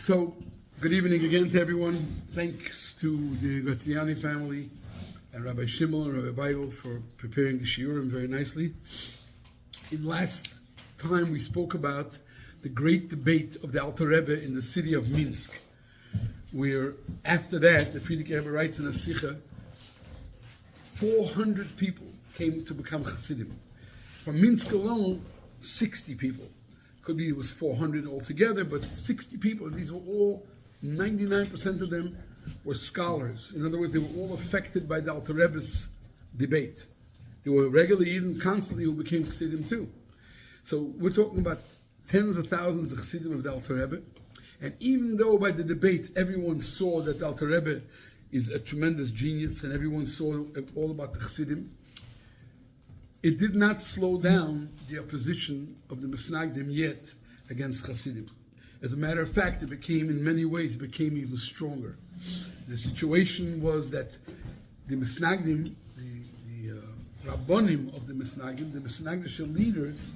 So, good evening again to everyone. Thanks to the Graziani family and Rabbi Shimel and Rabbi Bible for preparing the shiurim very nicely. In last time we spoke about the great debate of the Alter Rebbe in the city of Minsk, where after that, the Frierdiker Rebbe writes in a Sikha, 400 people came to become Chassidim. From Minsk alone, 60 people. Could be it was 400 altogether, but 60 people. These were all, 99% of them were scholars. In other words, they were all affected by the Alter Rebbe's debate. They were regularly, even constantly, who became Chassidim too. So we're talking about tens of thousands of Chassidim of the Alter Rebbe. And even though by the debate everyone saw that the Alter Rebbe is a tremendous genius and everyone saw all about the Chassidim, it did not slow down the opposition of the Misnagdim yet against Chassidim. As a matter of fact, it became, in many ways, it became even stronger. The situation was that the Misnagdim, the Rabbonim of the Misnagdish leaders,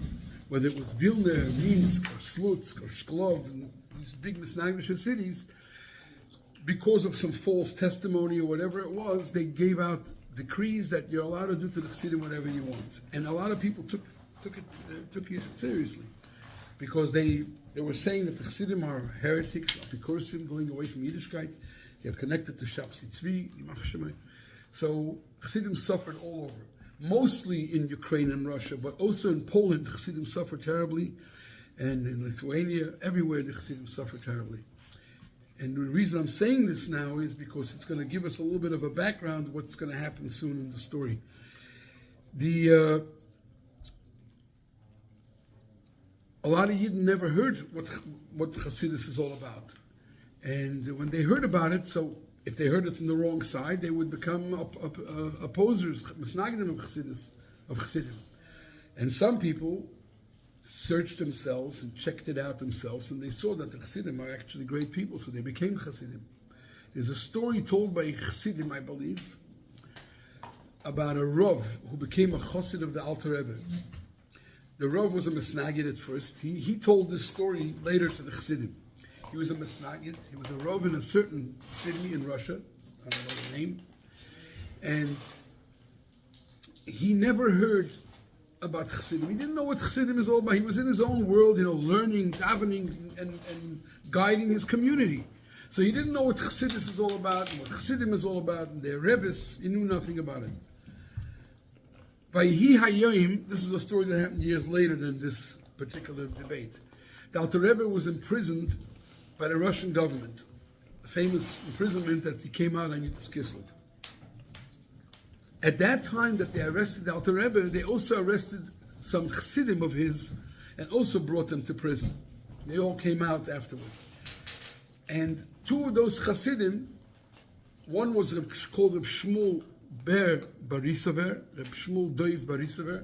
whether it was Vilna, Minsk, or Slutsk, or Shklov, and these big Misnagdish cities, because of some false testimony or whatever it was, they gave out decrees that you're allowed to do to the Chassidim whatever you want. And a lot of people took it seriously, because they were saying that the Chassidim are heretics, apikursim, going away from Yiddishkeit. They are connected to Shabsi Tzvi, Yimach Shemai. So Chassidim suffered all over, mostly in Ukraine and Russia, but also in Poland, the Chassidim suffered terribly, and in Lithuania, everywhere the Chassidim suffered terribly. And the reason I'm saying this now is because it's going to give us a little bit of a background of what's going to happen soon in the story. A lot of Yidden never heard what Chassidus is all about. And when they heard about it, so if they heard it from the wrong side, they would become opposers, Misnagdim of Chassidim. And some people searched themselves and checked it out themselves, and they saw that the Chassidim are actually great people, so they became Chassidim. There's a story told by Chassidim, I believe, about a Rav who became a Chassid of the Alter Rebbe. The Rav was a Misnagid at first. He told this story later to the Chassidim. He was a Misnagid. He was a Rav in a certain city in Russia, I don't know the name, and he never heard about Chassidim. He didn't know what Chassidim is all about. He was in his own world, learning, davening, and guiding his community. So he didn't know what Chassidus is all about, and what Chassidim is all about, and their Rebbes. He knew nothing about it. Vayhi Hayoim, this is a story that happened years later than this particular debate. The Alter Rebbe was imprisoned by the Russian government. The famous imprisonment that he came out on Yud Kislev. At that time that they arrested the Alter Rebbe, they also arrested some Chassidim of his and also brought them to prison. They all came out afterward. And two of those Chassidim, one was called Reb Shmuel Ber Barisaver, Reb Shmuel Doiv Barisaver,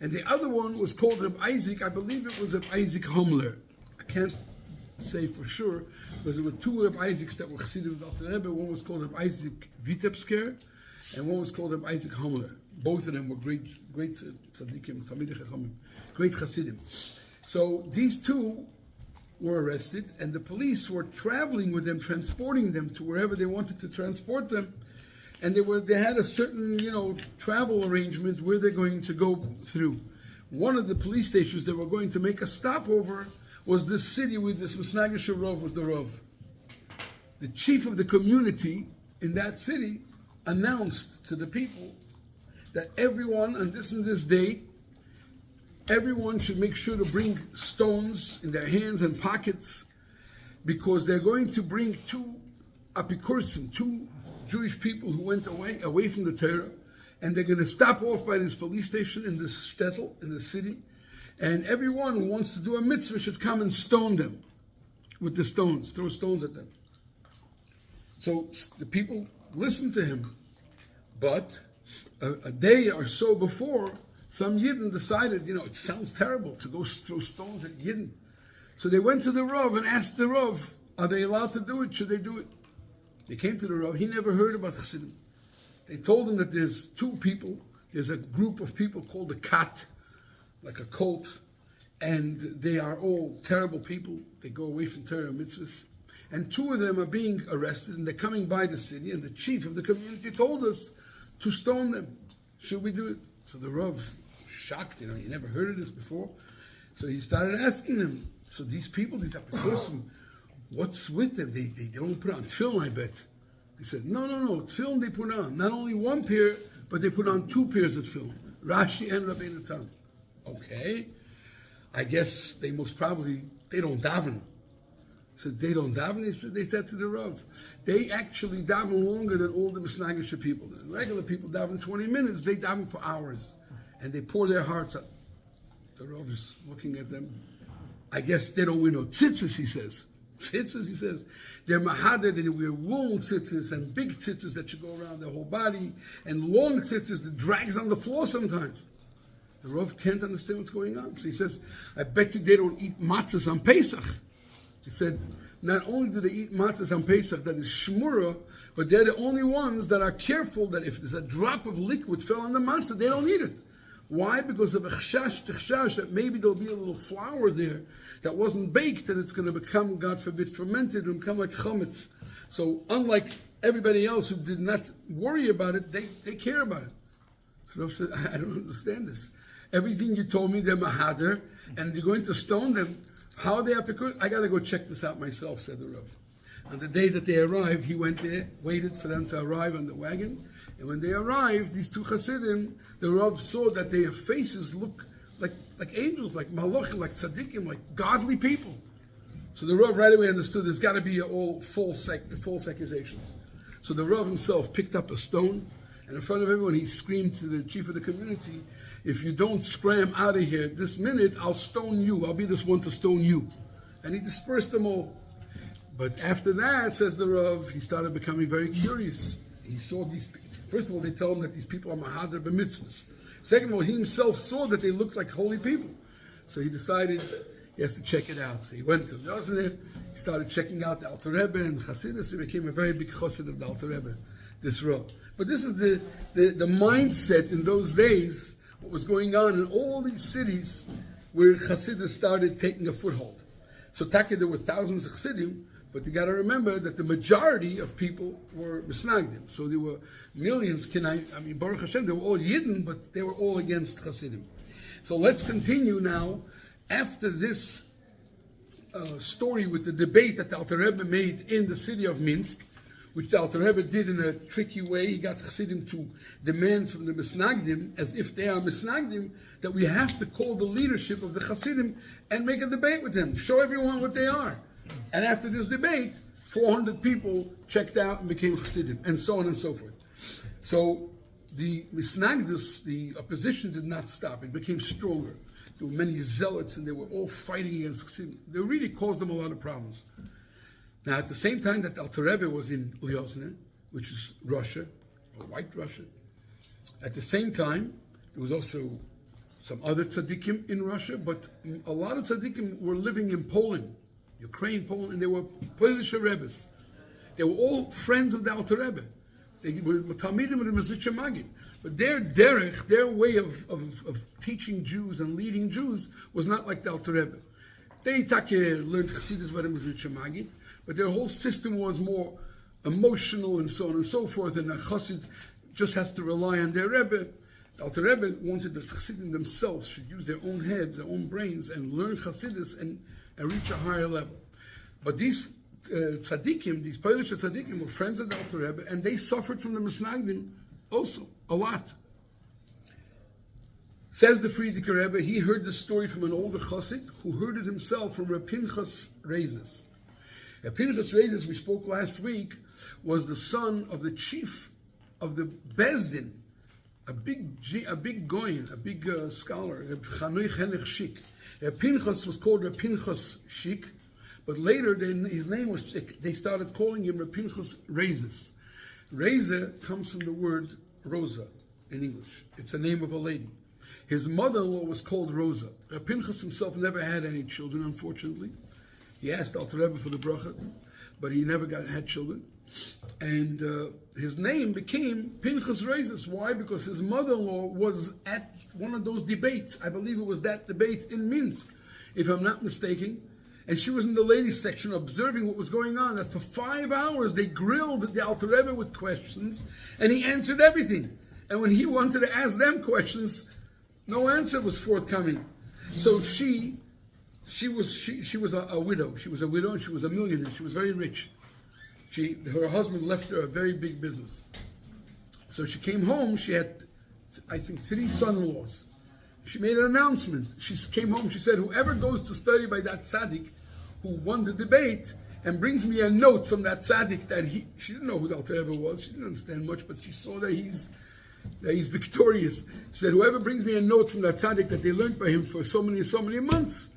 and the other one was called Reb Isaac. I believe it was Reb Isaac Homler. I can't say for sure, because there were two Reb Isaacs that were Chassidim of the Alter Rebbe. One was called Reb Isaac Vitebsker, and one was called Reb Isaac Homler. Both of them were great tzaddikim, Talmidei Chachamim, great Chassidim. So these two were arrested, and the police were traveling with them, transporting them to wherever they wanted to transport them. And they had a certain, travel arrangement where they're going to go through. One of the police stations they were going to make a stopover was this city with this Misnagdish Rav was the Rav. The chief of the community in that city announced to the people that everyone on this and this day, everyone should make sure to bring stones in their hands and pockets, because they're going to bring two apikursim, two Jewish people who went away from the Torah, and they're going to stop off by this police station in this shtetl, in the city, and everyone who wants to do a mitzvah should come and stone them with the stones, throw stones at them. So the people listened to him, but a day or so before, some Yidden decided, it sounds terrible to go throw stones at Yidden. So they went to the Rav and asked the Rav, are they allowed to do it? Should they do it? They came to the Rav. He never heard about Chassidim. They told him that there's two people. There's a group of people called the Kat, like a cult, and they are all terrible people. They go away from Torah and mitzvahs. And two of them are being arrested, and they're coming by the city, and the chief of the community told us to stone them. Should we do it? So the Rav, shocked, he never heard of this before. So he started asking them, so these people, these apikosim, what's with them? They don't put on tefillin, I bet. He said, no, tefillin they put on. Not only one pair, but they put on 2 pairs of tefillin. Rashi and Rabbeinu Tam. Okay. I guess they most probably, they don't daven. He said, they don't daven? They said to the Rav, they actually daven longer than all the Misnagisha people. The regular people daven 20 minutes, they daven for hours. And they pour their hearts out. The Rav is looking at them. I guess they don't wear no tzitzis, he says. Tzitzis, he says. They're mahader, they wear long tzitzis and big tzitzis that should go around their whole body, and long tzitzis that drags on the floor sometimes. The Rav can't understand what's going on. So he says, I bet you they don't eat matzahs on Pesach. He said, not only do they eat matzahs on Pesach, that is shmura, but they're the only ones that are careful that if there's a drop of liquid fell on the matzah, they don't eat it. Why? Because of a chashash, that maybe there'll be a little flour there that wasn't baked, and it's going to become, God forbid, fermented and become like chametz. So unlike everybody else who did not worry about it, they care about it. So Rav said, I don't understand this. Everything you told me, they're mahader, and you're going to stone them. How they have to, I got to go check this out myself, said the Rav. On the day that they arrived, he went there, waited for them to arrive on the wagon. And when they arrived, these 2 Chassidim, the Rav saw that their faces look like angels, like malachim, like tzaddikim, like godly people. So the Rav right away understood there's got to be all false accusations. So the Rav himself picked up a stone, and in front of everyone he screamed to the chief of the community, if you don't scram out of here this minute, I'll stone you. I'll be this one to stone you. And he dispersed them all. But after that, says the Rav, he started becoming very curious. He saw these people. First of all, they tell him that these people are mahader b'mitzvahs. Second of all, he himself saw that they looked like holy people. So he decided he has to check it out. So he went to Liozna, he started checking out the Alter Rebbe and Chassidus. He became a very big chassid of the Alter Rebbe, this Rav. But this is the mindset in those days, what was going on in all these cities where Chassidus started taking a foothold. So Taki, there were thousands of Chassidim, but you got to remember that the majority of people were Misnagdim. So there were millions, Baruch Hashem, they were all Yidden, but they were all against Chassidim. So let's continue now. After this story with the debate that the Alter Rebbe made in the city of Minsk, which the Alter Rebbe did in a tricky way, he got Chassidim to demand from the Misnagdim, as if they are Misnagdim, that we have to call the leadership of the Chassidim and make a debate with them, show everyone what they are. And after this debate, 400 people checked out and became Chassidim, and so on and so forth. So the Misnagdus, the opposition did not stop. It became stronger. There were many zealots, and they were all fighting against Chassidim. They really caused them a lot of problems. Now, at the same time that Alter Rebbe was in Liozna, which is Russia, or White Russia, at the same time, there was also some other tzaddikim in Russia, but a lot of tzaddikim were living in Poland, Ukraine, Poland, and they were Polish Rebbes. They were all friends of the Alter Rebbe. They were Talmidim of the Maggid. But their derech, their way of teaching Jews and leading Jews was not like the Alter Rebbe. They learned Chassidus by the Maggid, but their whole system was more emotional and so on and so forth, and a Chassid just has to rely on their Rebbe. The Alter Rebbe wanted that Chassidim themselves should use their own heads, their own brains, and learn Chassidus and reach a higher level. But these tzaddikim, these Polish tzaddikim, were friends of the Alter Rebbe, and they suffered from the Misnagdim also, a lot. Says the Frierdiker Rebbe, he heard the story from an older chassid who heard it himself from Reb Pinchas Reizes. Reb Pinchas Reizes, we spoke last week, was the son of the chief of the Bezdin, a big goyin, a big scholar, Reb Chanoi Chenech Shik. Reb Pinchas was called Reb Pinchas Shik, but later his name was, they started calling him Reb Pinchas Reizes. Reize comes from the word Rosa in English. It's a name of a lady. His mother-in-law was called Rosa. Pinchas himself never had any children, unfortunately. He asked Alter Rebbe for the bracha, but he never had children. And his name became Pinchas Reizes. Why? Because his mother-in-law was at one of those debates. I believe it was that debate in Minsk, if I'm not mistaken. And she was in the ladies section observing what was going on. That for 5 hours they grilled the Alter Rebbe with questions, and he answered everything. And when he wanted to ask them questions, no answer was forthcoming. So she was a widow. She was a widow, and she was a millionaire. She was very rich. Her husband left her a very big business. So she came home. She had, I think, 3 son-in-laws. She made an announcement. She came home. She said, "Whoever goes to study by that tzaddik who won the debate and brings me a note from that tzaddik that she didn't know who the Alter Rebbe was. She didn't understand much, but she saw that he's victorious. She said, whoever brings me a note from that tzaddik that they learned by him for so many months,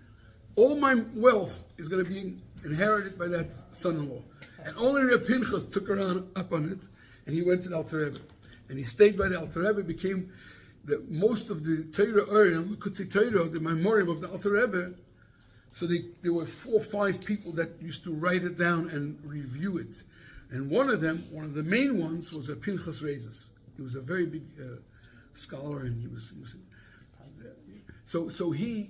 all my wealth is going to be inherited by that son-in-law." And only Reb Pinchas took her up on it, and he went to the Alter Rebbe. And he stayed by the Alter Rebbe, became most of the Torah area, Likutei Torah, the memoriam of the Alter Rebbe. So there were 4 or 5 people that used to write it down and review it. And one of the main ones was Pinchas Reizes. He was a very big scholar, and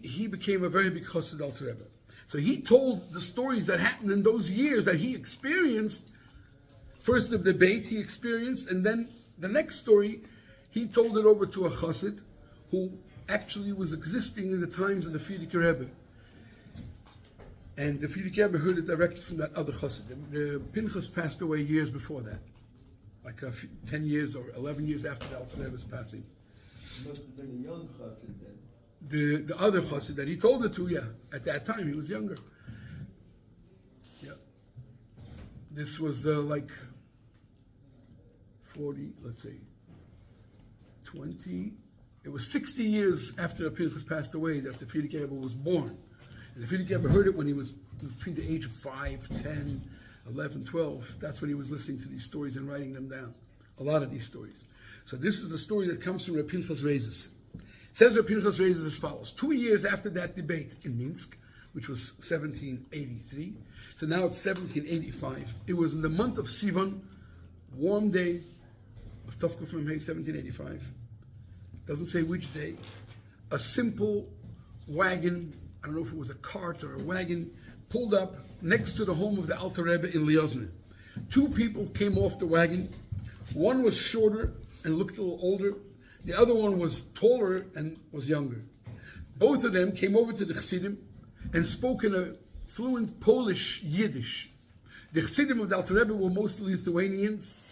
he became a very big chassid Alter Rebbe. So he told the stories that happened in those years that he experienced. First the debate he experienced, and then the next story, he told it over to a chassid who actually was existing in the times of the Frierdiker Rebbe. And the Frierdiker Rebbe heard it directly from that other chassid. The Pinchas passed away years before that, like 10 years or 11 years after the Alter Rebbe's passing. He must have been a young chassid then. The other chassid that he told it to, at that time he was younger. Yeah, this was like 40, let's say, 20. It was 60 years after Pinchas passed away that the Frierdiker Rebbe was born. And the Frierdiker Rebbe heard it when he was between the age of 5, 10, 11, 12. That's when he was listening to these stories and writing them down. A lot of these stories. So this is the story that comes from Reb Pinchas Reizes. Says Reb Pinchas Reizes as follows. 2 years after that debate in Minsk, which was 1783, so now it's 1785. It was in the month of Sivan, warm day of Tovkuf from Hay, 1785. Doesn't say which day. A simple wagon, I don't know if it was a cart or a wagon, pulled up next to the home of the Alter Rebbe in Liozna. 2 people came off the wagon. One was shorter and looked a little older. The other one was taller and was younger. Both of them came over to the Chassidim and spoke in a fluent Polish Yiddish. The Chassidim of the Alter Rebbe were mostly Lithuanians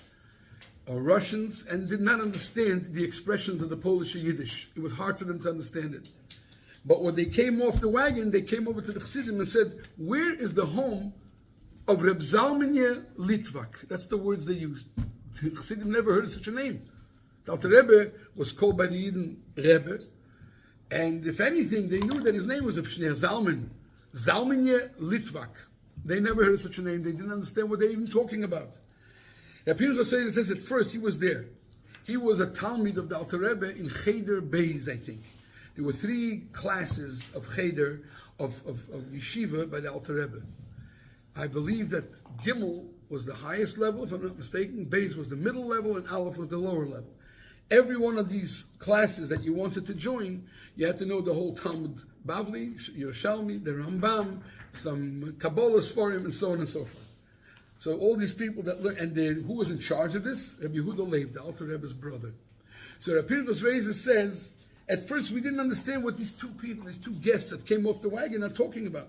or Russians and did not understand the expressions of the Polish Yiddish. It was hard for them to understand it. But when they came off the wagon, they came over to the Chassidim and said, "Where is the home of Reb Zalmanye Litvak?" That's the words they used. The Chassidim never heard of such a name. The Alter Rebbe was called by the Yidden Rebbe, and if anything, they knew that his name was Reb Shneir Zalman, Zalmanye Litvak. They never heard of such a name. They didn't understand what they were even talking about. Pinchas says at first he was there. He was a Talmid of the Alter Rebbe in Cheder Beis, I think. There were 3 classes of Cheder, of yeshiva by the Alter Rebbe. I believe that Gimel was the highest level, if I'm not mistaken. Beis was the middle level, and Aleph was the lower level. Every one of these classes that you wanted to join, you had to know the whole Talmud Bavli, Yerushalmi, the Rambam, some Kabbalah Sforim, and so on and so forth. So all these people that learned, and who was in charge of this? Rabbi Yehuda Leib, the Alter Rebbe's brother. So Rabbi Pinchas Reizes says, at first we didn't understand what these 2 people, these 2 guests that came off the wagon are talking about.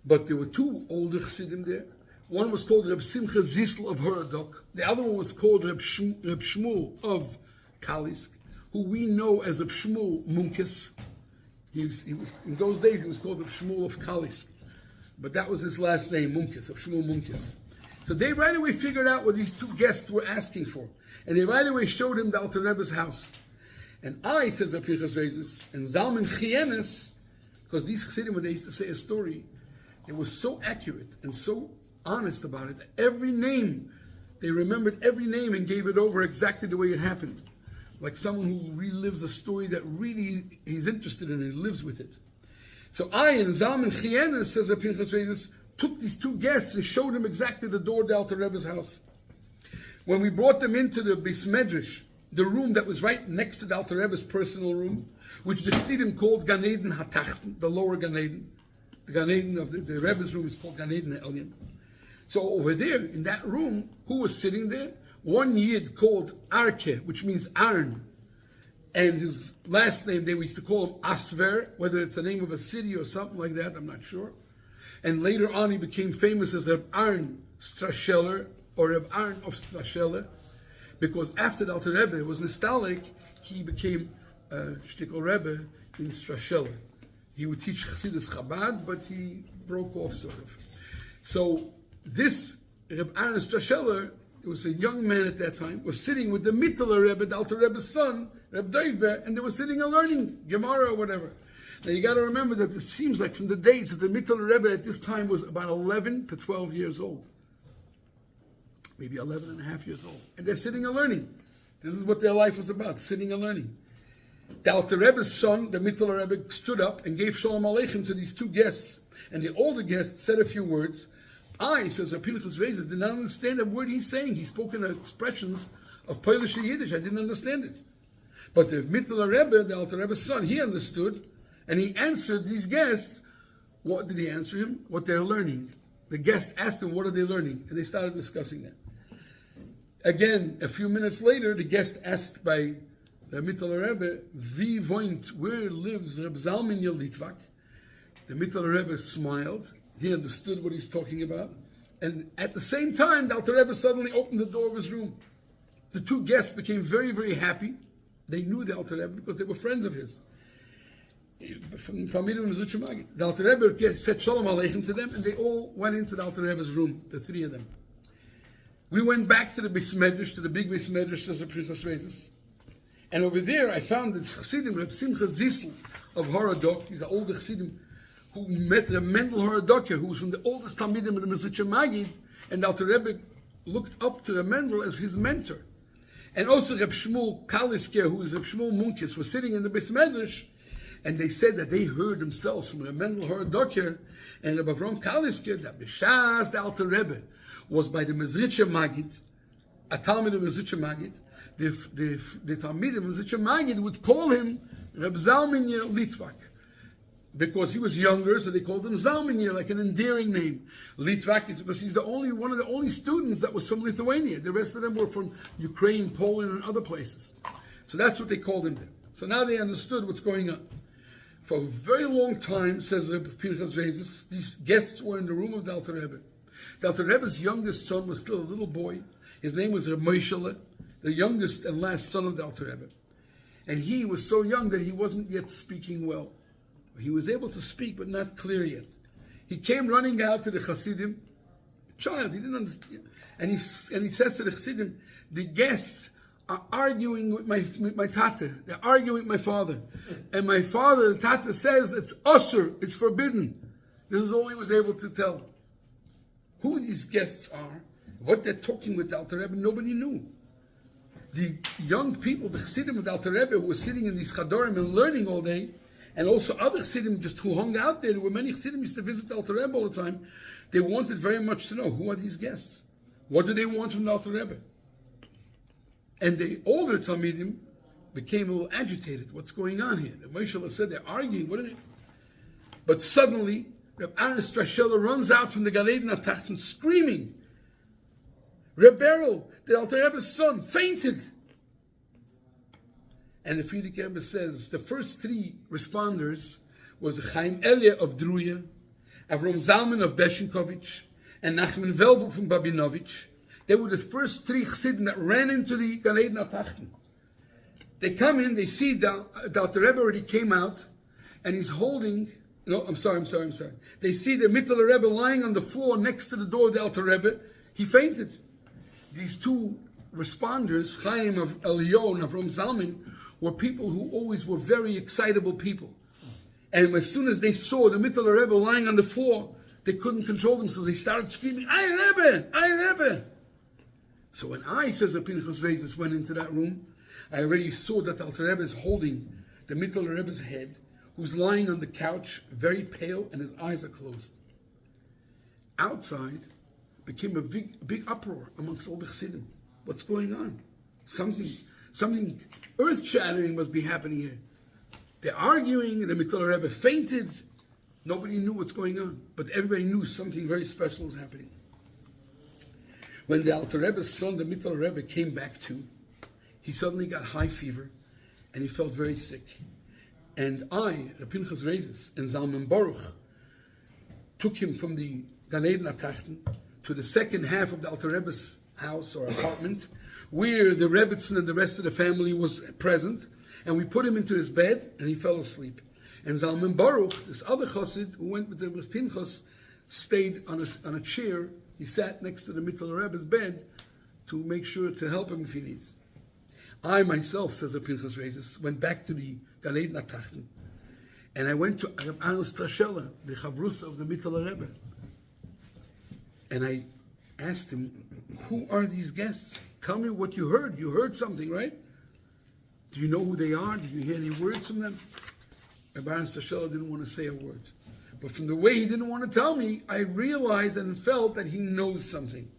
But there were 2 older Chassidim there. One was called Reb Simcha Zisl of Horodok. The other one was called Reb Shmuel of Kalisk, who we know as Reb Shmuel Munkes. He was in those days he was called Reb Shmuel of Kalisk, but that was his last name, Munkes, Reb Shmuel Munkes. So they right away figured out what these 2 guests were asking for, and they right away showed him the Alter Rebbe's house. And I, says Reb Pinchas Reizes, and Zalman Chienes, because these Chassidim, when they used to say a story, it was so accurate and so honest about it. Every name, they remembered every name and gave it over exactly the way it happened. Like someone who relives a story that really he's interested in and he lives with it. So I and Zalman Chienes, says Pinchas Reizes, took these 2 guests and showed them exactly the door of the Alter Rebbe's house. When we brought them into the Beis Medrash, the room that was right next to the Alter Rebbe's personal room, which the Chassidim called Gan Eden HaTachten, the lower Gan Eden. The Gan Eden of the Rebbe's room is called Gan Eden HaElyon. So over there, in that room, who was sitting there? One Yid called Arke, which means Aaron. And his last name, they used to call him Asver, whether it's the name of a city or something like that, I'm not sure. And later on, he became famous as Reb Aaron Strasheller, or Reb Aaron of Strasheller, because after the Alter Rebbe was nostalgic, he became Shtickle Rebbe in Strasheller. He would teach Chassidus Chabad, but he broke off sort of. So this Reb Aaron Strasheller, who was a young man at that time, was sitting with the Mittler Rebbe, the Alter Rebbe's son, Reb Doivbe, and they were sitting and learning Gemara or whatever. Now you got to remember that it seems like from the dates that the Mittler Rebbe at this time was about 11 to 12 years old. Maybe 11 and a half years old. And they're sitting and learning. This is what their life was about, sitting and learning. The Alter Rebbe's son, the Mittler Rebbe, stood up and gave Shalom Aleichem to these two guests. And the older guest said a few words. I, says Rabbi Pinchas Rezer, did not understand a word he's saying. He spoke in expressions of Polish and Yiddish. I didn't understand it. But the Mittler Rebbe, the Alter Rebbe's son, he understood. And he answered these guests. What did he answer him? What they're learning. The guest asked him, what are they learning? And they started discussing that. Again, a few minutes later, the guest asked by the Mittler Rebbe, Wie wohnt, where lives Reb Zalman Litvak? The Mittler Rebbe smiled. He understood what he's talking about. And at the same time, the Alter Rebbe suddenly opened the door of his room. The two guests became very, very happy. They knew the Alter Rebbe because they were friends of his. From Talmidim and Maggid. The Alter Rebbe said Shalom Aleichem to them, and they all went into the Alter Rebbe's room, the three of them. We went back to the Beis Medrash, to the big Beis Medrash, as the Pinchas Rezer. And over there, I found that Chassidim, Reb Simcha Zissel of Horodok, he's an older Chassidim, who met Reb Mendel Horodoker, who was from the oldest Talmidim of the Maggid, and Alter Rebbe looked up to Reb Mendel as his mentor. And also Reb Shmuel Kalisker, who was Reb Shmuel Munkis, was sitting in the Beis Medrash, and they said that they heard themselves from Reb Mendel Horodoker and Reb Avram Kalisker that B'shas the Alter Rebbe was by the Mezritcher Maggid, a Talmid of Mezritcher Maggid. The Talmid of Mezritcher Maggid would call him Reb Zalman Litvak, because he was younger, so they called him Zalman, like an endearing name. Litvak is because he's one of the only students that was from Lithuania. The rest of them were from Ukraine, Poland, and other places. So that's what they called him there. So now they understood what's going on. For a very long time, says Rabbi Pinchas Rezer, these guests were in the room of the Alter Rebbe. The Alter Rebbe's youngest son was still a little boy. His name was Reb Moishele, the youngest and last son of the Alter Rebbe. And he was so young that he wasn't yet speaking well. He was able to speak, but not clear yet. He came running out to the Chassidim, child, he didn't understand. And he says to the Chassidim, the guests are arguing with my tata. They're arguing with my father. And my father, the tata, says it's usher, it's forbidden. This is all he was able to tell. Who these guests are, what they're talking with the Alter Rebbe, nobody knew. The young people, the Chassidim of the Alter Rebbe, who were sitting in these Chadorim and learning all day, and also other Chassidim just who hung out there. There were many Chassidim used to visit the Alter Rebbe all the time. They wanted very much to know, who are these guests? What do they want from the Alter Rebbe? And the older Talmidim became a little agitated. What's going on here? The Moishele said they're arguing. What are they? But suddenly, Reb Aaron Strasheller runs out from the Gan Eden HaTachten screaming. Reb Beryl, the Alter Rebbe's son, fainted. And the Frierdiker Rebbe says the first three responders was Chaim Elia of Druya, Avram Zalman of Beshinkovich, and Nachman Velvel from Babinovich. They were the first three Chassidim that ran into the Gan Eden HaTachten. They come in, they see the Alter Rebbe already came out, and he's holding. No, I'm sorry. They see the Mittler Rebbe lying on the floor next to the door of the Alter Rebbe. He fainted. These two responders, Chaim of Elio and Avram Zalman, were people who always were very excitable people. And as soon as they saw the Mittler Rebbe lying on the floor, they couldn't control themselves. They started screaming, "Ay Rebbe! Ay Rebbe!" So when I, says the Pinchas Rezer, went into that room, I already saw that the Alter Rebbe is holding the Mittler Rebbe's head, who's lying on the couch, very pale, and his eyes are closed. Outside became a big uproar amongst all the Chassidim. What's going on? Something earth-shattering must be happening here. They're arguing, the Alter Rebbe fainted. Nobody knew what's going on, but everybody knew something very special was happening. When the Alter Rebbe's son, the Alter Rebbe, came back to, he suddenly got high fever, and he felt very sick. And I, the Pinchas Reizes, and Zalman Baruch, took him from the Gan Eden Atachten to the second half of the Alter Rebbe's house or apartment, where the Rebbetzin and the rest of the family was present, and we put him into his bed, and he fell asleep. And Zalman Baruch, this other chassid who went with Pinchas, stayed on a chair. He sat next to the Alter Rebbe's bed to make sure to help him if he needs. I myself, says the Pinchas Reizes, went back to the Gan Eden Atachten, and I went to Reb Ernst Strashella, the Chavrusa of the Alter Rebbe, and I asked him, who are these guests? Tell me what you heard. You heard something, right? Do you know who they are? Did you hear any words from them? Reb Ernst Strashella didn't want to say a word. But from the way he didn't want to tell me, I realized and felt that he knows something.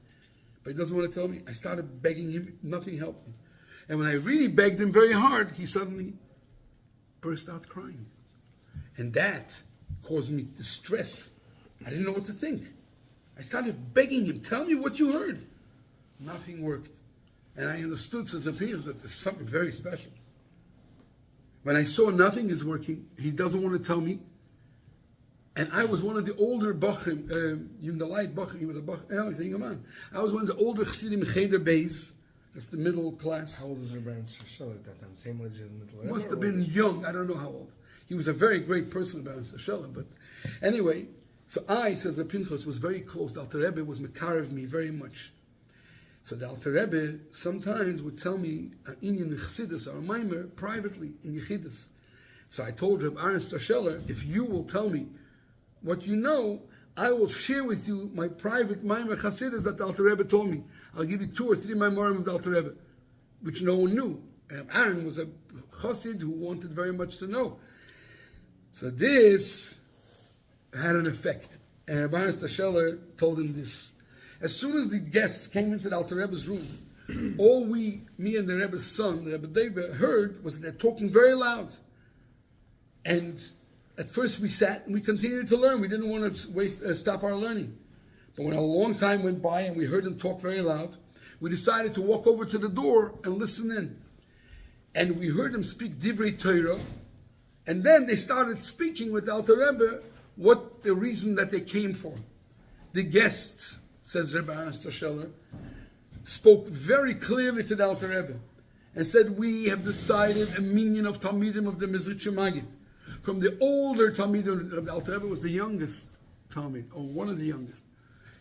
But he doesn't want to tell me. I started begging him. Nothing helped me. And when I really begged him very hard, he suddenly burst out crying. And that caused me distress. I didn't know what to think. I started begging him, tell me what you heard. Nothing worked. And I understood, says Appears, that there's something very special. When I saw nothing is working, he doesn't want to tell me. And I was one of the older Bachrim, Yundalite Bachrim, he was a Bachrim, he's a man. I was one of the older Chassidim Cheder Beis, that's the middle class. How old was Reb Ernst Strashella at that time? Same age as Alter Rebbe? Must have been young, I don't know how old. He was a very great person, Reb Ernst Strashella, but anyway, so I, says the Pinchas, was very close. The Alter Rebbe was carve me very much. So the Alter Rebbe sometimes would tell me an Inyan Chassidus or a Maimer privately in Yechidus. So I told Reb Ernst Strashella, if you will tell me what you know, I will share with you my private Maimer Chassidus that the Alter Rebbe told me. I'll give you 2 or 3 Maimerim of the Alter Rebbe, which no one knew. Aaron was a Chassid who wanted very much to know. So this had an effect. And Reb Ernst Strashella told him this. As soon as the guests came into the Alter Rebbe's room, all me and the Rebbe's son, the Rebbe David, heard was that they're talking very loud. And at first we sat and we continued to learn. We didn't want to stop our learning. But when a long time went by and we heard them talk very loud, we decided to walk over to the door and listen in. And we heard them speak Divrei Torah. And then they started speaking with the Alter Rebbe what the reason that they came for. The guests, says Reb Ernst Strashella, spoke very clearly to the Alter Rebbe and said, we have decided a minyan of Talmidim of the Maggid. From the older Talmidim, the Alter Rebbe was the youngest Talmid, or one of the youngest.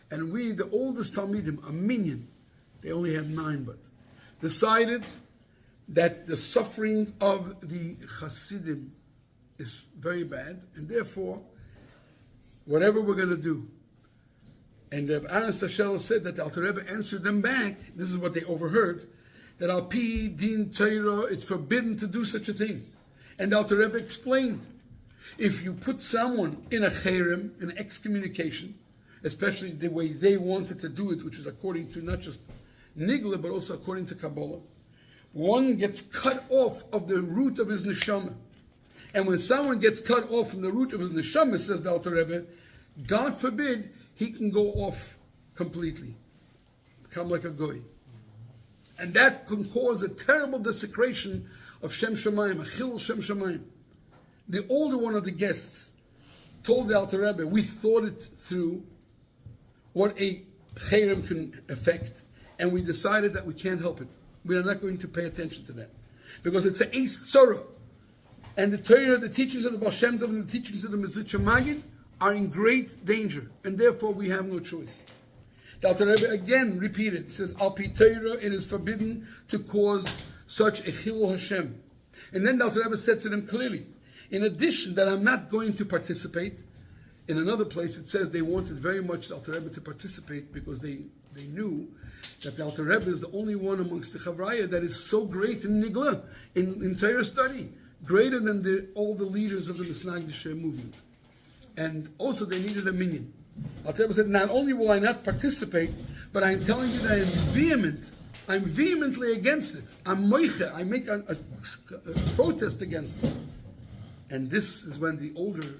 And we, the oldest Talmidim, a minyan, they only had 9, but decided that the suffering of the Chassidim is very bad, and therefore, whatever we're going to do. And Reb Ernst Strashella said that the Alter Rebbe answered them back, this is what they overheard, that al pi din Torah, it's forbidden to do such a thing. And the Alter Rebbe explained, if you put someone in a cherem, in excommunication, especially the way they wanted to do it, which is according to not just Nigla, but also according to Kabbalah, one gets cut off of the root of his neshama. And when someone gets cut off from the root of his neshama, says the Alter Rebbe, God forbid, he can go off completely, become like a goy. And that can cause a terrible desecration of Shem Shamayim, a chil Shem Shamayim. The older one of the guests told the Alter Rebbe, we thought it through, what a cherem can affect, and we decided that we can't help it. We are not going to pay attention to that. Because it's a eis tzara. And the Torah, the teachings of the Baal Shem Tov and the teachings of the Maggid are in great danger, and therefore we have no choice. The Alter Rebbe again repeated, he says, Al pi Torah, it is forbidden to cause such a chilul Hashem. And then the Alter Rebbe said to them clearly, in addition that I'm not going to participate, in another place it says they wanted very much the Alter Rebbe to participate because they knew that the Alter Rebbe is the only one amongst the Chavraya that is so great in Nigla, in Torah study, greater than all the leaders of the Misnagdish movement. And also they needed a minyan. Alter Rebbe said, not only will I not participate, but I'm telling you that I'm vehemently against it. I'm moiche, I make a protest against it. And this is when the older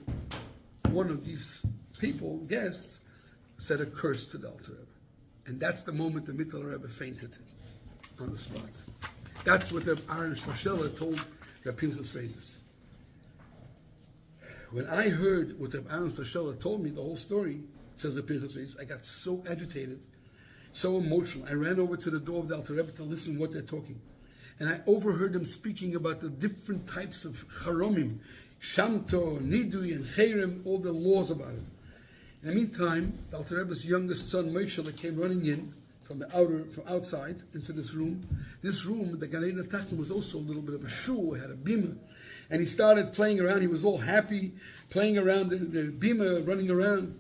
one of these people, guests, said a curse to the Alter Rebbe. And that's the moment the Alter Rebbe fainted on the spot. That's what the Aaron Shlashela told Reb Pinchas Reizes. When I heard what the Aaron Shlashela told me, the whole story, says Reb Pinchas Reizes, I got so agitated, so emotional. I ran over to the door of the Alter Rebbe to listen what they're talking. And I overheard them speaking about the different types of charomim, shamto, nidui, and cherem, all the laws about it. In the meantime, the Alter Rebbe's youngest son, Moshe, came running in from outside into this room. This room, the Gan Eden Tachton, was also a little bit of a shul, it had a bima. And he started playing around, he was all happy, playing around the bima, running around.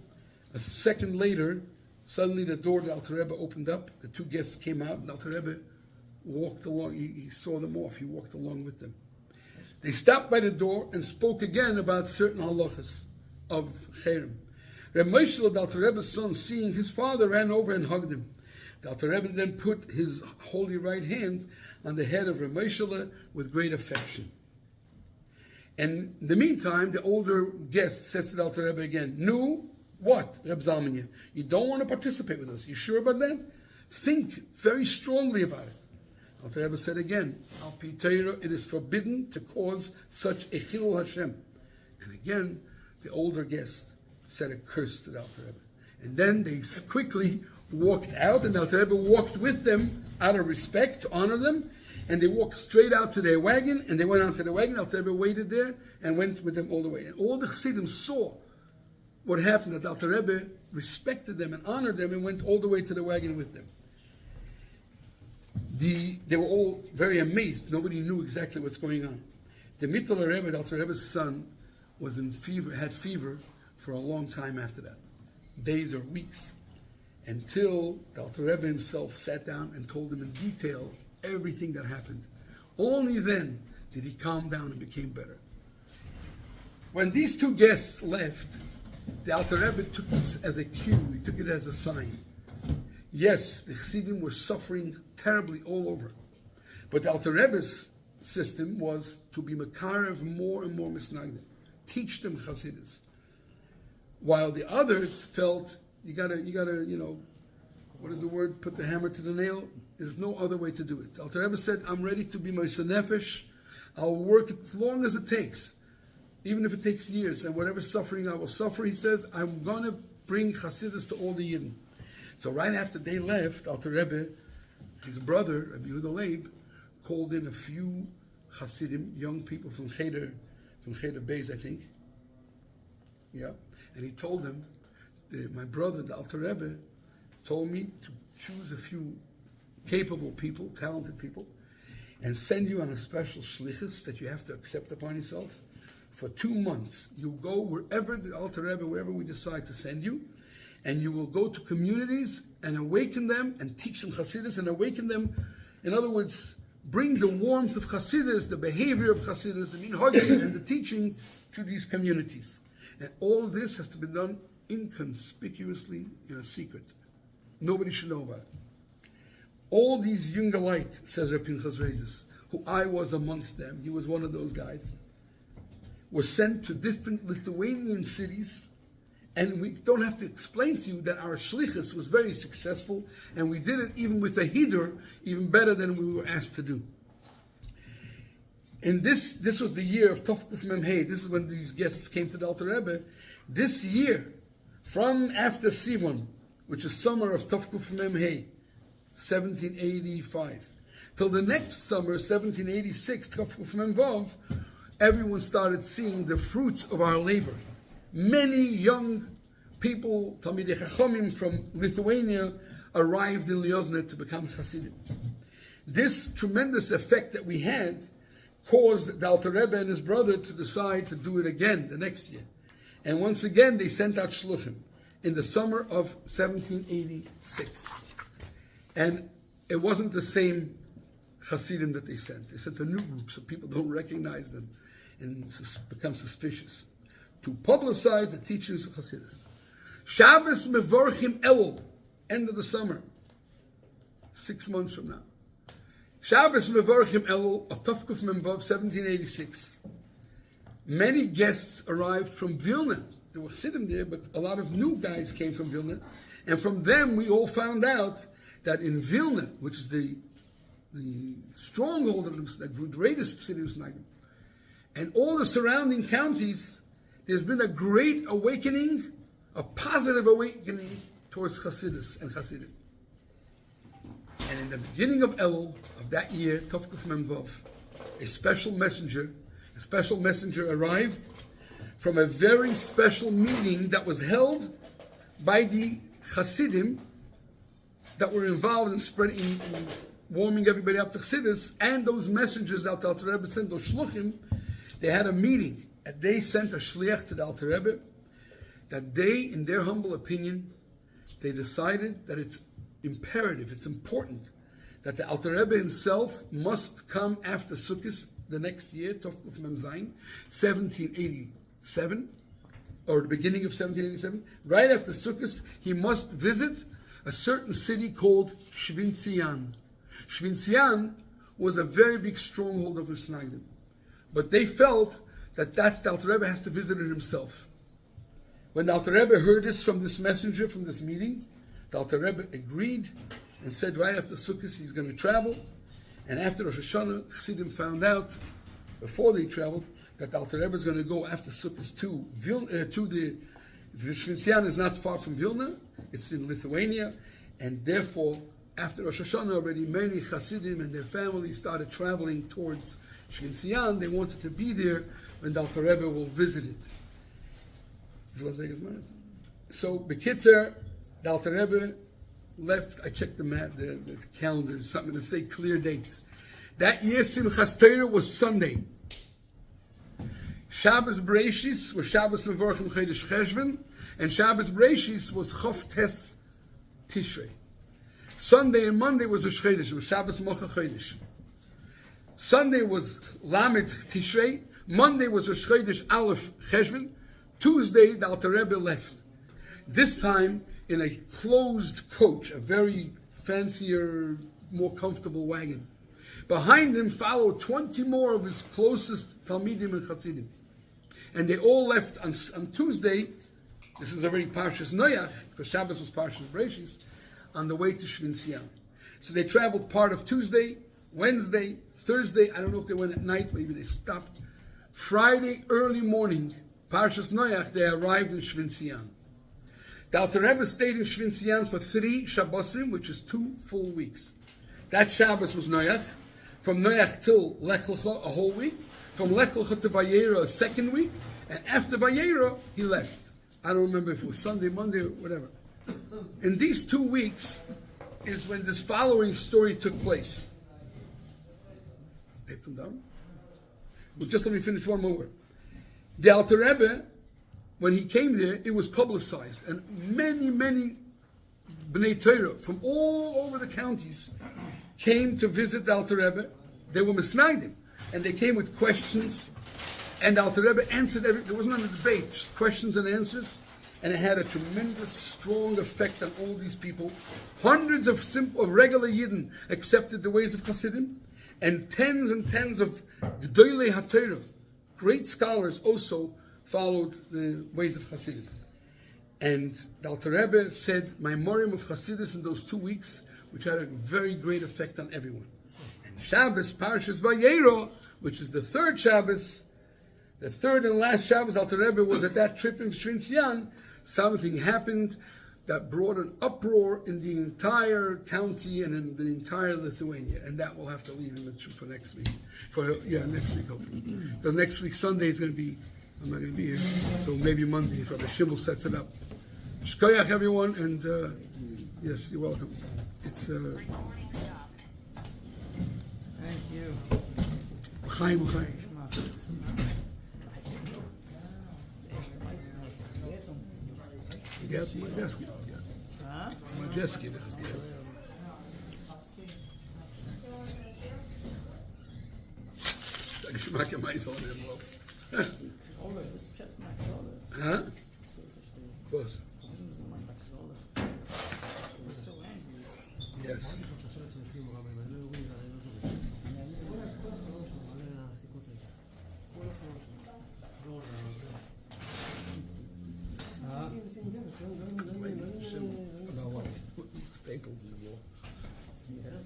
A second later, suddenly the door of the Alter Rebbe opened up, the two guests came out, and the Alter Rebbe walked along, he saw them off, he walked along with them. They stopped by the door and spoke again about certain halachas of cherem. Reb Moshe, the Alter Rebbe's son, seeing his father, ran over and hugged him. The Alter Rebbe then put his holy right hand on the head of Reb Moshe with great affection. And in the meantime, the older guest says to the Alter Rebbe again, "Nu, what, Reb Zalman? You don't want to participate with us? You sure about that? Think very strongly about it." Alter Rebbe said again, "Al pi Torah, it is forbidden to cause such a chilul Hashem." And again, the older guest said a curse to the Alter Rebbe. And then they quickly walked out, and the Alter Rebbe walked with them out of respect to honor them, and they walked straight out to their wagon, and they went out to the wagon. Alter Rebbe waited there and went with them all the way. And all the Chassidim saw what happened, that Alter Rebbe respected them and honored them and went all the way to the wagon with them. They were all very amazed. Nobody knew exactly what's going on. The Alter Rebbe, the Alter Rebbe's son, was in fever, had fever for a long time after that, days or weeks, until the Alter Rebbe himself sat down and told him in detail everything that happened. Only then did he calm down and became better. When these two guests left, the Alter Rebbe took this as a cue, he took it as a sign. Yes, the Chassidim were suffering terribly all over, but the Alter Rebbe's system was to be makarev more and more misnagdim, teach them Chassidus. While the others felt, you gotta, what is the word? Put the hammer to the nail. There's no other way to do it. Alter Rebbe said, "I'm ready to be Moshe Nefesh. I'll work as long as it takes, even if it takes years, and whatever suffering I will suffer." He says, "I'm gonna bring Chassidus to all the Yidden." So right after they left, Alter Rebbe, his brother, Rabbi Yehuda Leib, called in a few Chassidim, young people from Cheder Beis, I think. Yeah. And he told them, my brother, the Alter Rebbe, told me to choose a few capable people, talented people, and send you on a special shlichus that you have to accept upon yourself. For 2 months, you'll go wherever the Alter Rebbe, wherever we decide to send you, and you will go to communities and awaken them and teach them Chassidus and awaken them. In other words, bring the warmth of Chassidus, the behavior of Chassidus, the minhagim and the teaching to these communities. And all this has to be done inconspicuously in a secret. Nobody should know about it. All these Jungelite, says Reb Pinchas Reizes, who I was amongst them, he was one of those guys, were sent to different Lithuanian cities. And we don't have to explain to you that our shlichus was very successful, and we did it even with a hidur, even better than we were asked to do. And this was the year of Tov Kuf Mem Hey. This is when these guests came to the Alter Rebbe. This year, from after Sivan, which is summer of Tov Kuf Mem Hey, 1785, till the next summer, 1786, Tov Kuf Mem Vav, everyone started seeing the fruits of our labor. Many young people, Talmidei Chachomim from Lithuania, arrived in Liozna to become Chassidim. This tremendous effect that we had caused the Alter Rebbe and his brother to decide to do it again the next year. And once again, they sent out shluchim in the summer of 1786. And it wasn't the same Chassidim that they sent. They sent a new group, so people don't recognize them and become suspicious, to publicize the teachings of Chassidus. Shabbos Mevorchim Elul, end of the summer, 6 months from now. Shabbos Mevorchim Elul of Tov Kuf Mem Vav, 1786. many guests arrived from Vilna. There were Chassidim there, but a lot of new guys came from Vilna. And from them, we all found out that in Vilna, which is the stronghold of the greatest city of Maggid, and all the surrounding counties, there's been a great awakening, a positive awakening towards Chassidus and Chassidim. And in the beginning of Elul of that year, Tovkuf Memvav, a special messenger arrived from a very special meeting that was held by the Chassidim that were involved in spreading, in warming everybody up to Chassidus, and those messengers that the Alter Rebbe sent, those shluchim, they had a meeting, and they sent a shliach to the Alter Rebbe, that they, in their humble opinion, they decided that it's imperative, it's important, that the Alter Rebbe himself must come after Sukkot the next year, Tovkuf Mem Zayin, 1787, or the beginning of 1787, right after Sukkot, he must visit a certain city called Shvintzian. Shvintzian was a very big stronghold of Misnagdim. But they felt that the Alter Rebbe has to visit it himself. When the Alter Rebbe heard this from this messenger, from this meeting, the Alter Rebbe agreed and said right after Sukkot he's going to travel. And after Rosh Hashanah, Chassidim found out, before they traveled, that the Alter Rebbe is going to go after Sukkot to Vilna, to the Shvintzian is not far from Vilna, it's in Lithuania, and therefore, after Rosh Hashanah already, many Chassidim and their families started traveling towards Shvintzian. They wanted to be there when the Alter Rebbe will visit it. So, Bekitzer, the Alter Rebbe left. I checked the calendar, something to say clear dates. That year, Simchas Torah was Sunday. Shabbos Bereishis was Shabbos Mevorachim Chodesh Cheshvan, and Shabbos Bereishis was Chof Tes Tishrei. Sunday and Monday was Rosh Chodesh, it was Shabbos Mocha Chodesh. Sunday was Lamed Tishrei, Monday was Rosh Chodesh Aleph Cheshvan, Tuesday the Alter Rebbe left. This time in a closed coach, a very fancier, more comfortable wagon. Behind him followed 20 more of his closest Talmidim and Chassidim. And they all left on Tuesday. This is already Parshas Noach, because Shabbos was Parshas Bereishis, on the way to Shvintzian. So they traveled part of Tuesday, Wednesday, Thursday. I don't know if they went at night, maybe they stopped. Friday, early morning, Parshas Noach, they arrived in Shvintzian. The Alter Rebbe stayed in Shvintzian for 3 Shabbosim, which is 2 full weeks. That Shabbos was Noach. From Noach till Lech Lecha, a whole week. From Lech Lecha to Vayera, a second week. And after Vayera, he left. I don't remember if it was Sunday, Monday, or whatever. In these 2 weeks is when this following story took place. Take them down. Well, just let me finish one more word. The Alter Rebbe, when he came there, it was publicized, and many Bnei Torah from all over the counties came to visit the Alter Rebbe. They were misnagdim, and they came with questions, and the Alter Rebbe answered there wasn't a debate, just questions and answers, and it had a tremendous, strong effect on all these people. Hundreds of regular Yidden accepted the ways of Chassidim, and tens of G'dolei HaTorah, great scholars, also followed the ways of Chassidus. And the Alter Rebbe said, my Morim of Chassidus in those 2 weeks, which had a very great effect on everyone. And Shabbos, Parshas Vayera, which is the third Shabbos, the third and last Shabbos, Alter Rebbe was at that trip in Shvintzian. Something happened that brought an uproar in the entire county and in the entire Lithuania. And that we'll have to leave in for next week. Next week, hopefully. Because next week, Sunday, is going to be, I'm not going to be here. So maybe Monday, if Rabbi Shimel sets it up. Shkoyach, everyone, and yes, you're welcome. It's Thank you. Chaim. Get my desk. My desk. Ich mag ja Mais on dem Lauf. Huh? Was? Yes.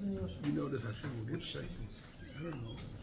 We know that Hashem will give seconds. I don't know.